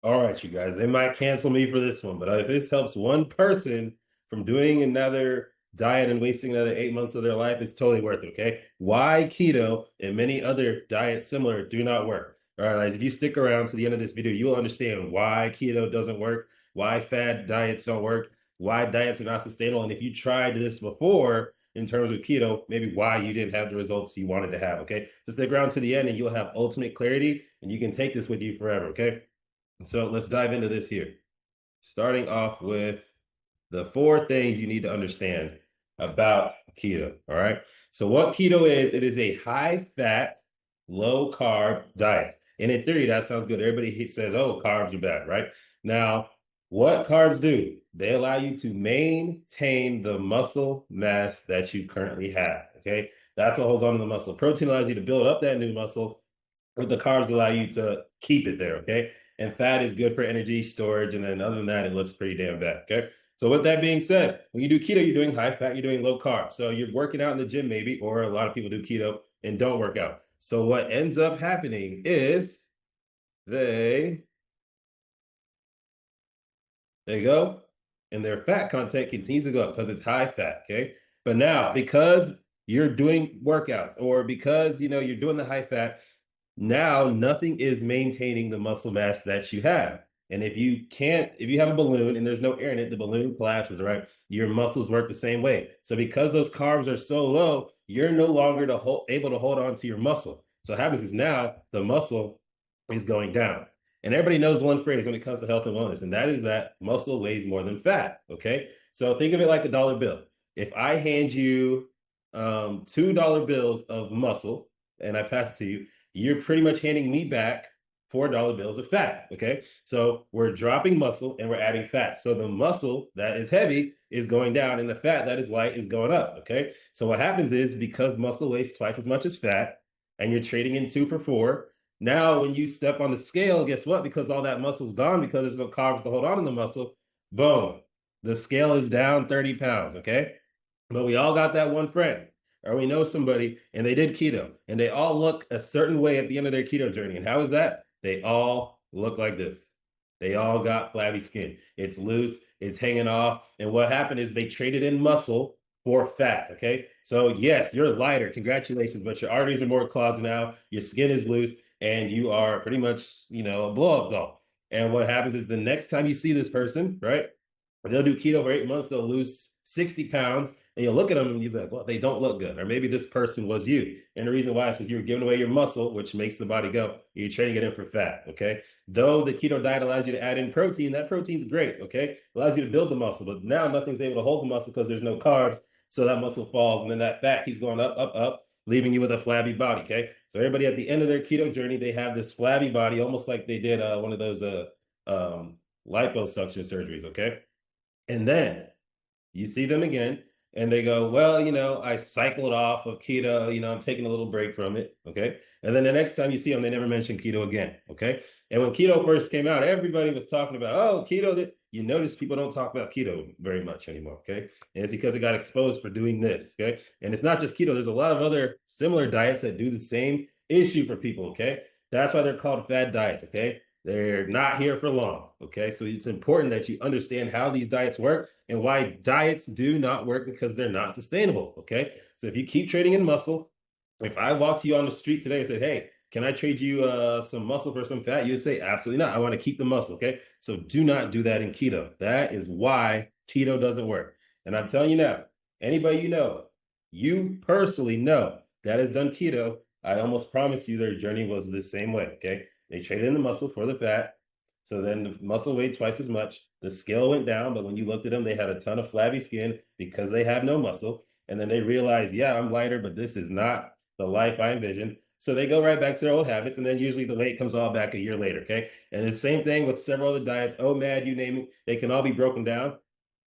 All right, you guys, they might cancel me for this one, but if this helps one person from doing another diet and wasting another 8 months of their life, it's totally worth it. Okay. Why keto and many other diets similar do not work. All right, guys, if you stick around to the end of this video, you will understand why keto doesn't work, why fad diets don't work, why diets are not sustainable. And if you tried this before in terms of keto, maybe why you didn't have the results you wanted to have. Okay. So stick around to the end and you'll have ultimate clarity and you can take this with you forever. Okay. So let's dive into this here. Starting off with the four things you need to understand about keto. All right. So, what keto is, it is a high fat, low carb diet. And in theory, that sounds good. Everybody says, oh, carbs are bad, right? Now, what carbs do? They allow you to maintain the muscle mass that you currently have. Okay. That's what holds on to the muscle. Protein allows you to build up that new muscle, but the carbs allow you to keep it there, okay? And fat is good for energy storage, and then other than that, it looks pretty damn bad, okay? So with that being said, when you do keto, you're doing high fat, you're doing low carb. So you're working out in the gym maybe, or a lot of people do keto and don't work out. So what ends up happening is they they go and their fat content continues to go up because it's high fat, okay? But now because you're doing workouts or because you're doing the high fat, now nothing is maintaining the muscle mass that you have. And if you have a balloon and there's no air in it, the balloon collapses, right? Your muscles work the same way. So because those carbs are so low, you're no longer able to hold on to your muscle. So what happens is now the muscle is going down. And everybody knows one phrase when it comes to health and wellness, and that is that muscle weighs more than fat. Okay. So think of it like a dollar bill. If I hand you $2 bills of muscle and I pass it to you, you're pretty much handing me back $4 bills of fat. Okay. So we're dropping muscle and we're adding fat. So the muscle that is heavy is going down and the fat that is light is going up. Okay. So what happens is because muscle weighs twice as much as fat and you're trading in 2 for 4, now when you step on the scale, guess what? Because all that muscle's gone because there's no carbs to hold on to the muscle, boom, the scale is down 30 pounds. Okay. But we all got that one friend, or we know somebody, and they did keto, and they all look a certain way at the end of their keto journey. And how is that? They all look like this. They all got flabby skin. It's loose, it's hanging off. And what happened is they traded in muscle for fat. Okay. So, yes, you're lighter. Congratulations. But your arteries are more clogged now. Your skin is loose, and you are pretty much, a blow up doll. And what happens is the next time you see this person, right? They'll do keto for 8 months, they'll lose 60 pounds, and you'll look at them and you'll be like, well, they don't look good. Or maybe this person was you. And the reason why is because you were giving away your muscle, which makes the body go. You're trading it in for fat. Okay. Though the keto diet allows you to add in protein, that protein's great. Okay. It allows you to build the muscle, but now nothing's able to hold the muscle because there's no carbs. So that muscle falls, and then that fat keeps going up, up, up, leaving you with a flabby body. Okay. So everybody at the end of their keto journey, they have this flabby body, almost like they did one of those liposuction surgeries. Okay. And then you see them again and they go, well, I cycled off of keto, I'm taking a little break from it. Okay. And then the next time you see them, they never mention keto again. Okay. And when keto first came out, everybody was talking about, oh, keto. That you notice people don't talk about keto very much anymore. Okay. And it's because it got exposed for doing this. Okay. And it's not just keto, there's a lot of other similar diets that do the same issue for people. Okay. That's why they're called fad diets. Okay. They're not here for long. Okay. So it's important that you understand how these diets work and why diets do not work because they're not sustainable. Okay. So if you keep trading in muscle, if I walk to you on the street today and said, hey, can I trade you some muscle for some fat? You'd say, absolutely not. I want to keep the muscle. Okay. So do not do that in keto. That is why keto doesn't work. And I'm telling you now, anybody you personally know that has done keto, I almost promise you their journey was the same way. Okay. They traded in the muscle for the fat. So then the muscle weighed twice as much. The scale went down, but when you looked at them, they had a ton of flabby skin because they have no muscle. And then they realized, yeah, I'm lighter, but this is not the life I envisioned. So they go right back to their old habits. And then usually the weight comes all back a year later. Okay. And the same thing with several other diets. Oh, OMAD, you name it, they can all be broken down.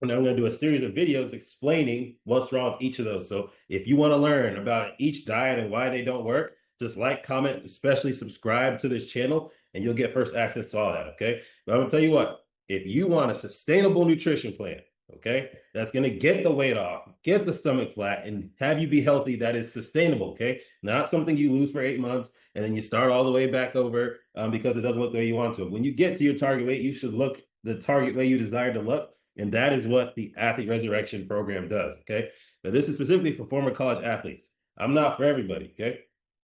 And I'm going to do a series of videos explaining what's wrong with each of those. So if you want to learn about each diet and why they don't work, just like, comment, especially subscribe to this channel, and you'll get first access to all that. Okay. But I'm going to tell you what, if you want a sustainable nutrition plan, Okay, that's going to get the weight off, get the stomach flat, and have you be healthy that is sustainable. Okay, not something you lose for 8 months and then you start all the way back over because it doesn't look the way you want to. When you get to your target weight, you should look the target way you desire to look, and that is what the athlete resurrection program does. Okay, but this is specifically for former college athletes. I'm not for everybody. Okay,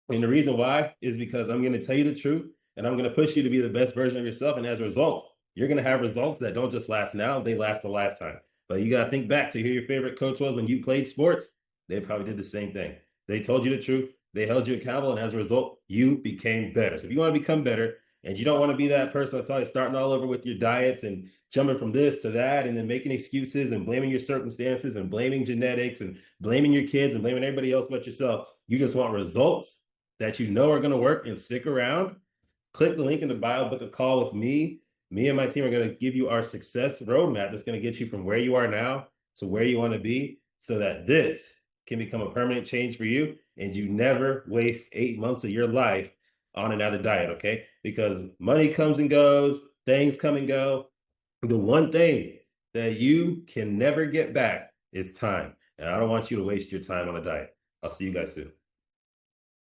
and the reason why is because I'm going to tell you the truth and I'm going to push you to be the best version of yourself. And as a result, you're going to have results that don't just last now, they last a lifetime. But you got to think back to who your favorite coach was when you played sports. They probably did the same thing. They told you the truth, they held you accountable, and as a result, you became better. So if you want to become better and you don't want to be that person that's always starting all over with your diets and jumping from this to that and then making excuses and blaming your circumstances and blaming genetics and blaming your kids and blaming everybody else but yourself, you just want results that you know are going to work and stick around, click the link in the bio, book a call with me. Me and my team are going to give you our success roadmap that's going to get you from where you are now to where you want to be so that this can become a permanent change for you and you never waste 8 months of your life on another diet, okay? Because money comes and goes, things come and go. The one thing that you can never get back is time. And I don't want you to waste your time on a diet. I'll see you guys soon.